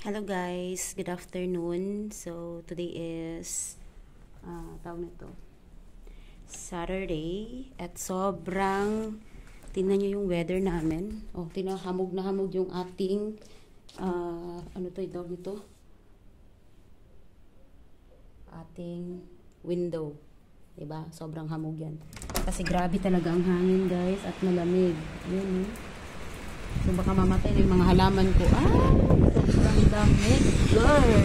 Hello guys, good afternoon. So today is tawag nito, Saturday at sobrang tingnan nyo yung weather namin. Oh, hamog na hamog yung ating ano to tawag nito? Ating window. 'Di ba? Sobrang hamog 'yan. Kasi grabe talaga ang hangin, guys, at malamig. Yun. So baka mamatay na yung mga halaman ko. Sobrang dami. Girl,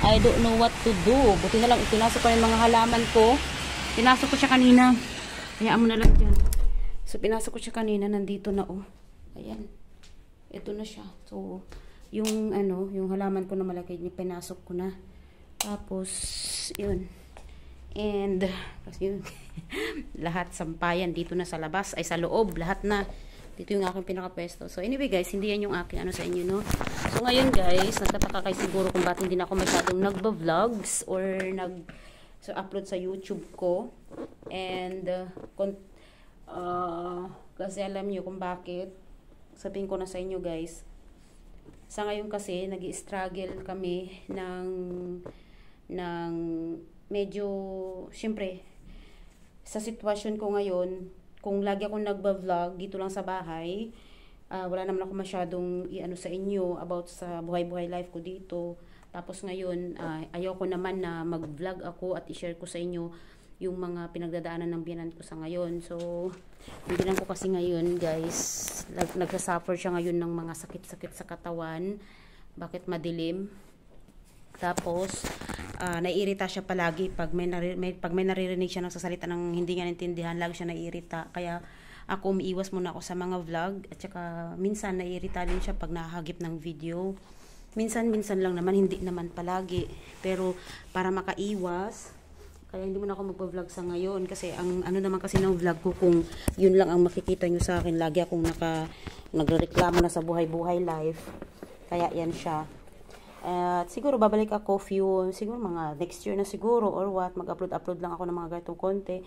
I don't know what to do. Buti na lang pinasok ko yung mga halaman ko. Pinasok ko siya kanina. Hayaan mo na lang dyan. So pinasok ko siya kanina. Nandito na oh. Ayan. Ito na siya. So yung yung halaman ko na malaki, pinasok ko na. Tapos yun. And kasi yun, lahat sampayan dito na sa labas. Ay sa loob. Lahat na. Dito yung aking pinaka-pwesto. So, anyway guys, hindi yan yung aking sa inyo, no? So, ngayon guys, nagtataka kayo siguro kung bakit hindi na ako masyadong nagba-vlogs or upload sa YouTube ko. And, kasi alam nyo kung bakit. Sabihin ko na sa inyo guys. Sa ngayon kasi, nag-i-struggle kami ng medyo, syempre, sa sitwasyon ko ngayon, kung lagi akong nagba-vlog dito lang sa bahay, wala naman ako masyadong sa inyo about sa buhay-buhay life ko dito. Tapos ngayon, ayoko naman na mag-vlog ako at i-share ko sa inyo yung mga pinagdadaanan ng biyanan ko sa ngayon. So, yung biyanan ko kasi ngayon, guys, nagsasuffer siya ngayon ng mga sakit-sakit sa katawan. Bakit madilim? Tapos, naiirita siya palagi pag may naririnig siya nagsasalita ng hindi niya naintindihan, lagi siya naiirita. Kaya ako umiiwas muna ako sa mga vlog at saka minsan naiirita din siya pag nahagip ng video. Minsan lang naman, hindi naman palagi. Pero para makaiwas, kaya hindi muna ako magpa-vlog sa ngayon kasi ang naman kasi ng vlog ko, kung yun lang ang makikita nyo sa akin, lagi akong nagrereklamo na sa buhay-buhay life. Kaya yan siya. At siguro babalik ako siguro mga next year na siguro or what, mag-upload lang ako ng mga ganitong konti.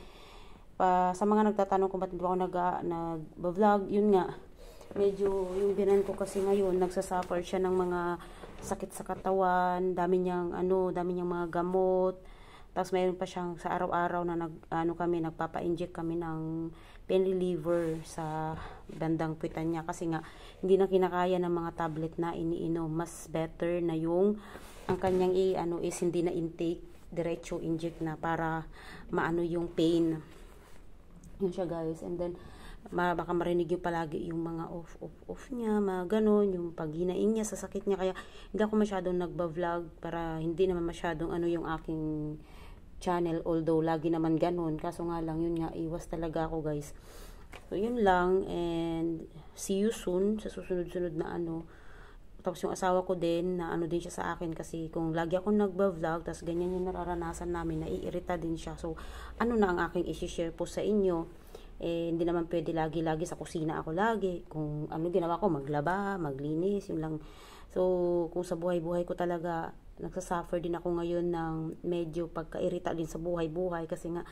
Sa mga nagtatanong kung ba't hindi ako nag-vlog, yun nga, medyo yung binan ko kasi ngayon, nagsasuffer siya ng mga sakit sa katawan, dami niyang mga gamot. Tapos mayroon pa siyang sa araw-araw na nagpapa-inject kami ng pain reliever sa bandang puwitan niya kasi nga hindi na kinakaya ng mga tablet na iniinom. Mas better na yung ang kanyang is hindi na intake, diretso inject na para maano yung pain. Yun siya guys. And then baka marinig yung palagi yung mga off niya, mga ganun, yung paghinaing niya sa sakit niya. Kaya hindi ako masyadong nagba-vlog para hindi naman masyadong yung aking channel, although lagi naman ganun, kaso nga lang yun nga, iwas talaga ako guys. So yun lang, and see you soon sa susunod-sunod na tapos yung asawa ko din na din siya sa akin kasi kung lagi akong nagba-vlog tapos ganyan yung nararanasan namin, naiirita din siya. So na ang aking i-share po sa inyo, hindi naman pwede lagi sa kusina ako lagi. Kung ginawa ko, maglaba, maglinis, yun lang. So kung sa buhay-buhay ko talaga nagsasuffer din ako ngayon ng medyo pagkairita din sa buhay-buhay kasi nga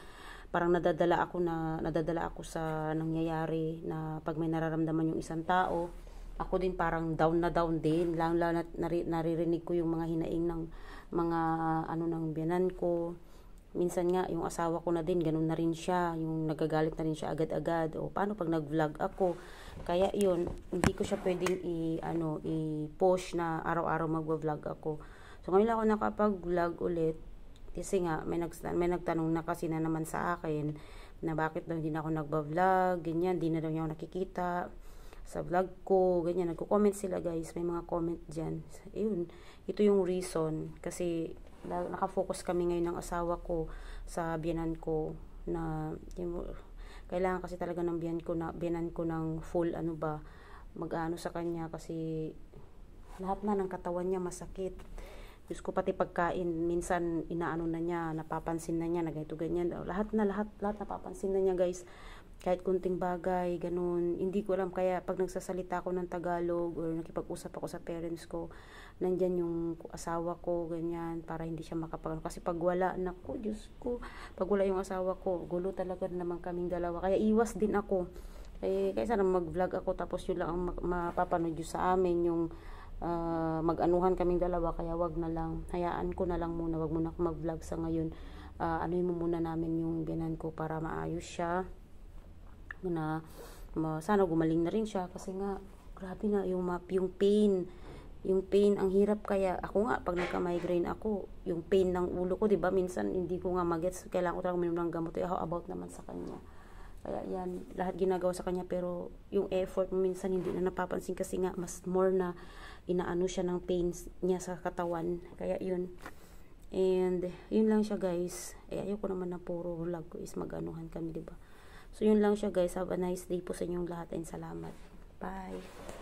parang nadadala ako sa nangyayari na pag may nararamdaman yung isang tao, ako din parang down na down din, lalo na naririnig ko yung mga hinaing ng mga ng biyanan ko. Minsan nga yung asawa ko na din ganun na rin siya, yung nagagalit na rin siya agad-agad. O paano pag nag-vlog ako? Kaya yun, hindi ko siya pwedeng i-push na araw-araw mag-vlog ako. So ngayon lang ako nakapag-vlog ulit kasi nga may nagtanong na kasi na naman sa akin na bakit daw hindi na ako nagba-vlog, ganyan, hindi na daw niya ako nakikita sa vlog ko, ganyan, nagko-comment sila guys, may mga comment dyan. Ayun, ito yung reason kasi nakafocus kami ngayon ng asawa ko sa biyanan ko na kailangan kasi talaga ng biyanan ko ng full mag-ano sa kanya kasi lahat na ng katawan niya masakit. Diyos ko, pati pagkain, minsan inaano na niya, napapansin na niya na ganito ganyan. Lahat napapansin na niya guys. Kahit kunting bagay, ganun. Hindi ko alam, kaya pag nagsasalita ako ng Tagalog or nakipag-usap ako sa parents ko, nandyan yung asawa ko, ganyan, para hindi siya makapag. Kasi pag wala, naku, Diyos ko, pag wala yung asawa ko, gulo talaga naman kaming dalawa. Kaya iwas din ako. Kaya sana mag-vlog ako tapos yun lang ang mapapanood yun sa amin, yung mag-anuhan kaming dalawa, kaya wag na lang, hayaan ko na lang muna, wag muna ako mag-vlog sa ngayon. Anuhin mo muna namin yung biyanan ko para maayos siya, na sana gumaling na rin siya, kasi nga grabe na yung pain ang hirap. Kaya ako nga pag nagka-migraine ako, yung pain ng ulo ko, 'di ba, minsan hindi ko nga magets, kailangan ko talagang uminom ng gamot. How about naman sa kanya? Kaya yan, lahat ginagawa sa kanya, pero yung effort mo minsan hindi na napapansin, kasi nga mas more na inaano siya ng pains niya sa katawan. Kaya yun. And yun lang siya guys. Ayoko naman na puro vlog ko is mag-anuhan kami, 'di ba? So yun lang siya guys. Have a nice day po sa inyong lahat and salamat. Bye.